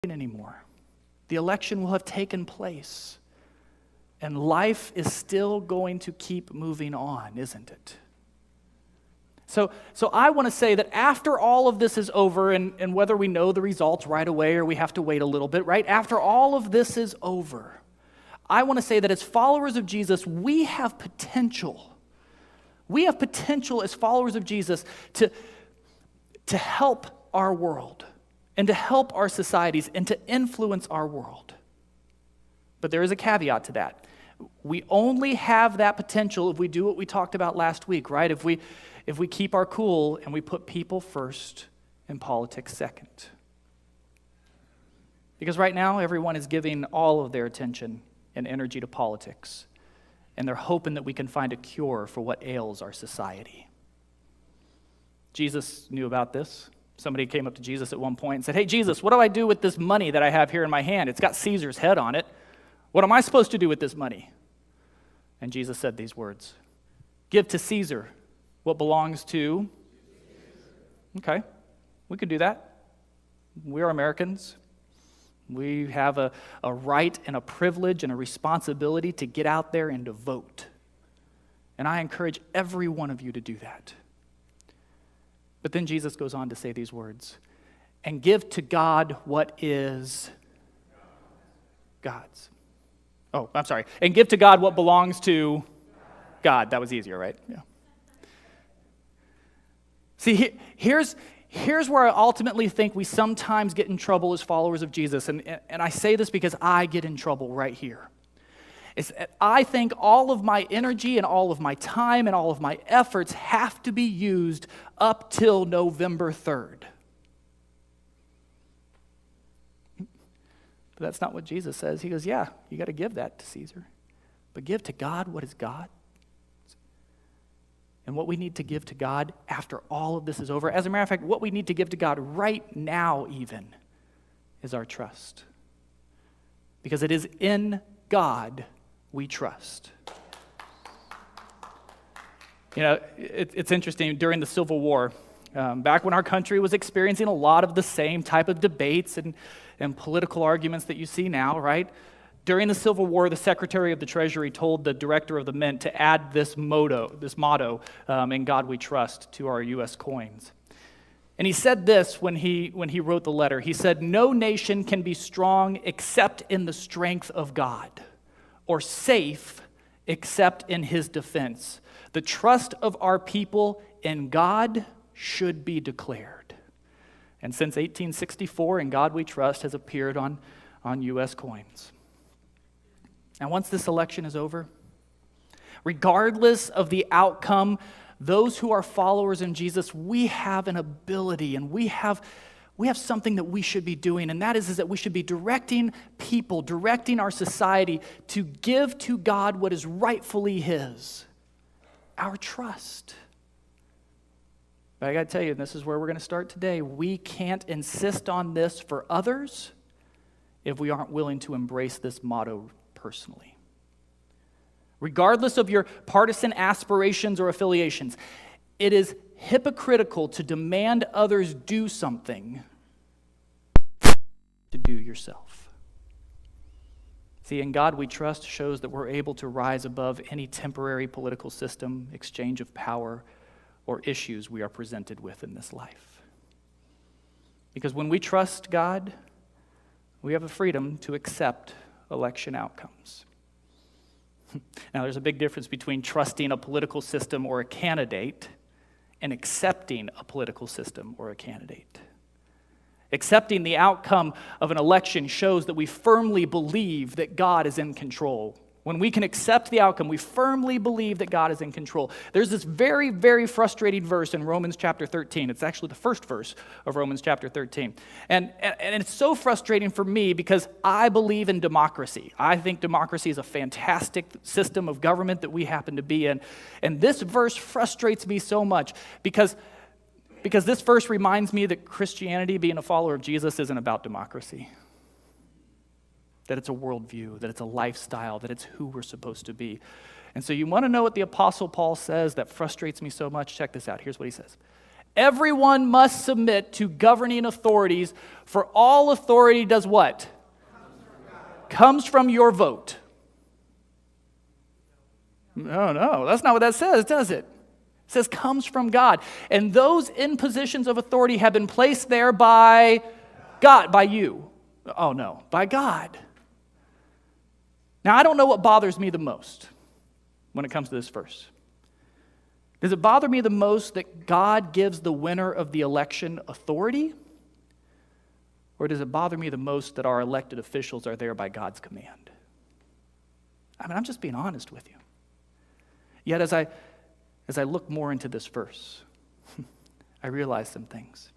anymore. The election will have taken place. And life is still going to keep moving on, isn't it? So I want to say that after all of this is over, and whether we know the results right away or we have to wait a little bit, right? After all of this is over, I want to say that as followers of Jesus, we have potential. We have potential as followers of Jesus to help our world and to help our societies and to influence our world. But there is a caveat to that. We only have that potential if we do what we talked about last week, right? If we keep our cool and we put people first and politics second. Because right now, everyone is giving all of their attention and energy to politics, and they're hoping that we can find a cure for what ails our society. Jesus knew about this. Somebody came up to Jesus at one point and said, "Hey, Jesus, what do I do with this money that I have here in my hand? It's got Caesar's head on it. What am I supposed to do with this money?" And Jesus said these words, "Give to Caesar what belongs to..." Okay, we could do that. We are Americans. We have a right and a privilege and a responsibility to get out there and to vote. And I encourage every one of you to do that. But then Jesus goes on to say these words, "And give to God what is God's." Oh, I'm sorry. "And give to God what belongs to God." That was easier, right? Yeah. See, here's where I ultimately think we sometimes get in trouble as followers of Jesus. And I say this because I get in trouble right here. I think all of my energy and all of my time and all of my efforts have to be used up till November 3rd. But that's not what Jesus says. He goes, yeah, you got to give that to Caesar. But give to God what is God. And what we need to give to God after all of this is over, as a matter of fact, what we need to give to God right now even is our trust. Because it is in God we trust. You know, it's interesting, during the Civil War, back when our country was experiencing a lot of the same type of debates and political arguments that you see now, right? During the Civil War, the Secretary of the Treasury told the Director of the Mint to add this motto, "In God we trust," to our U.S. coins. And he said this when he wrote the letter. He said, "No nation can be strong except in the strength of God, or safe except in his defense. The trust of our people in God should be declared." And since 1864, "In God we trust" has appeared on U.S. coins. Now, once this election is over, regardless of the outcome, those who are followers in Jesus, we have an ability and we have something that we should be doing, and that is that we should be directing people, directing our society to give to God what is rightfully his, our trust. But I got to tell you, and this is where we're going to start today, we can't insist on this for others if we aren't willing to embrace this motto personally. Regardless of your partisan aspirations or affiliations, it is hypocritical to demand others do something to do yourself. See, "In God we trust" shows that we're able to rise above any temporary political system, exchange of power, or issues we are presented with in this life. Because when we trust God, we have the freedom to accept election outcomes. Now, there's a big difference between trusting a political system or a candidate and accepting a political system or a candidate. Accepting the outcome of an election shows that we firmly believe that God is in control. When we can accept the outcome, we firmly believe that God is in control. There's this very, very frustrating verse in Romans chapter 13. It's actually the first verse of Romans chapter 13. And it's so frustrating for me because I believe in democracy. I think democracy is a fantastic system of government that we happen to be in. And this verse frustrates me so much because this verse reminds me that Christianity, being a follower of Jesus, isn't about democracy. That it's a worldview, that it's a lifestyle, that it's who we're supposed to be. And so you want to know what the Apostle Paul says that frustrates me so much? Check this out. Here's what he says. Everyone must submit to governing authorities, for all authority does what? Comes from your vote. No, that's not what that says, does it? It says comes from God. And those in positions of authority have been placed there by God, by you. Oh no, by God. Now, I don't know what bothers me the most when it comes to this verse. Does it bother me the most that God gives the winner of the election authority? Or does it bother me the most that our elected officials are there by God's command? I mean, I'm just being honest with you. Yet as I look more into this verse, I realize some things.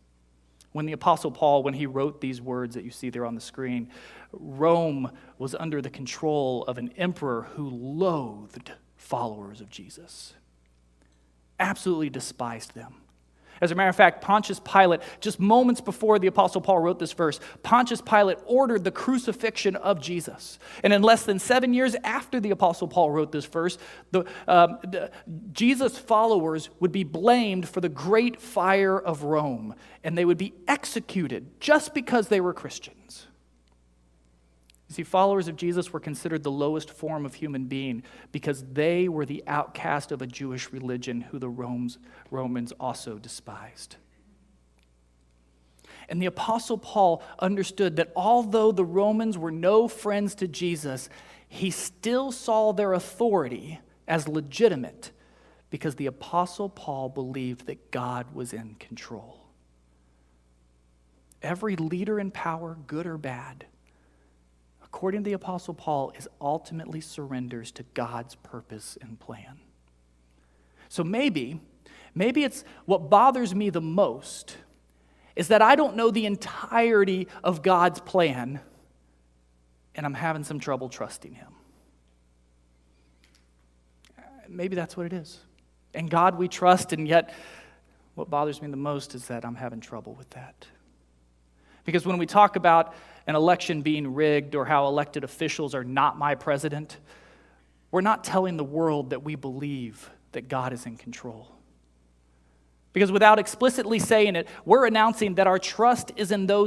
When the Apostle Paul, when he wrote these words that you see there on the screen, Rome was under the control of an emperor who loathed followers of Jesus. Absolutely despised them. As a matter of fact, Pontius Pilate, just moments before the Apostle Paul wrote this verse, Pontius Pilate ordered the crucifixion of Jesus. And in less than 7 years after the Apostle Paul wrote this verse, Jesus' followers would be blamed for the great fire of Rome, and they would be executed just because they were Christians. You see, followers of Jesus were considered the lowest form of human being because they were the outcast of a Jewish religion who the Romans also despised. And the Apostle Paul understood that although the Romans were no friends to Jesus, he still saw their authority as legitimate because the Apostle Paul believed that God was in control. Every leader in power, good or bad, according to the Apostle Paul, is ultimately surrenders to God's purpose and plan. So maybe it's what bothers me the most is that I don't know the entirety of God's plan, and I'm having some trouble trusting him. Maybe that's what it is. And God we trust, and yet what bothers me the most is that I'm having trouble with that. Because when we talk about an election being rigged or how elected officials are not my president, we're not telling the world that we believe that God is in control. Because without explicitly saying it, we're announcing that our trust is in those